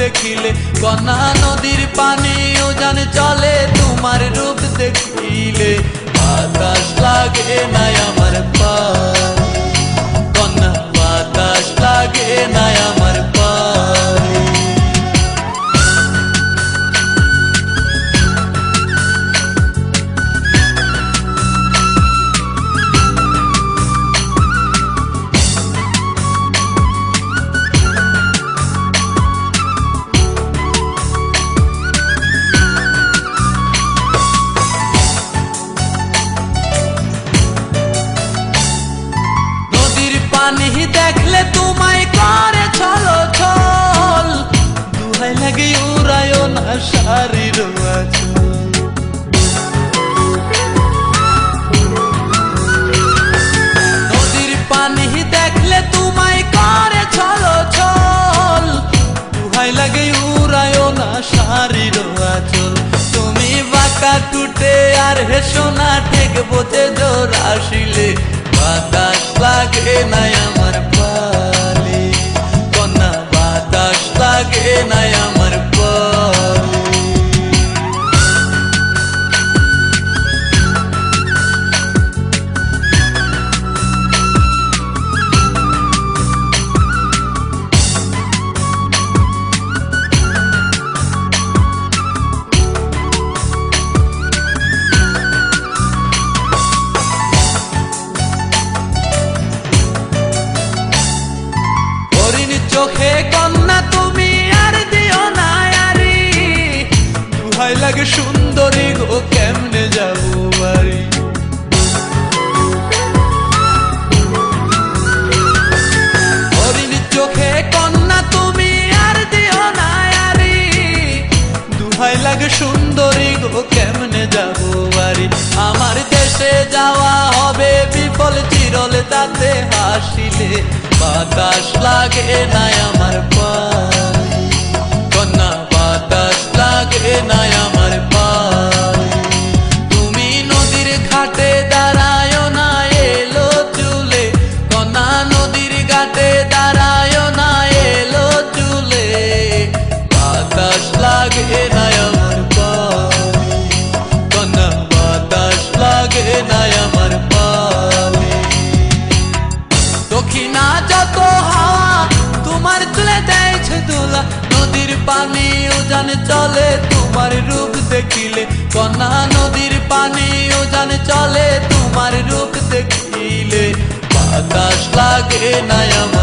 দেখিলে, কন্যা নদীর পানি উজান চলে তোমার রূপ দেখিলে। বাতাস লাগে নাই আমার পায়ে, কন্যা বাতাস লাগে নাই আমার পায়ে। পানি দেখলে তোমায় করে ছলো ছল, দুহাই লাগে উড়ায় না শাড়ির আঁচল। নদীর পানি দেখলে তোমায় করে ছলো ছল, দুহাই লাগে উড়ায় না শাড়ির আঁচল। তুমি বাঁকা টুটে আর হেসো না ঠেক বোঝে জোর আসিলে, বাতাস লাগে নাই আমার পালে, কন্যা বাতাস লাগে নাই আমার পালে। চোখে কন্যা তুমি আর দিও না আরি, দুহাই লাগে সুন্দরী গো কেমনে যাবো বাড়ি। হরিণ চোখে কন্যা তুমি আর দিও না আরি, দুহাই লাগে সুন্দরী গো কেমনে যাবো বাড়ি। আমার দেশে যাওয়া হবে বিফল চিরল তাতে হাসিলে, বাতাস লাগে নাই আমার পায়ে, কন্যা বাতাস লাগে নাই আমার পায়ে। তুমি নদীর ঘাটে দাঁড়ায় না এলো চুলে, কন্যা নদীর ঘাটে দাঁড়ায় না এলো চুলে, বাতাস লাগে নাই আমার পায়ে, কন্যা বাতাস লাগে নাই আমার পায়ে। দক্ষিণা যত হাওয়া তোমার চলে দেয়ছে দোলা, নদীর পানি উজান চলে তোমার রূপ দেখিলে, কন্যা নদীর পানি উজান চলে তোমার রূপ দেখিলে, বাতাস লাগে নাই আমার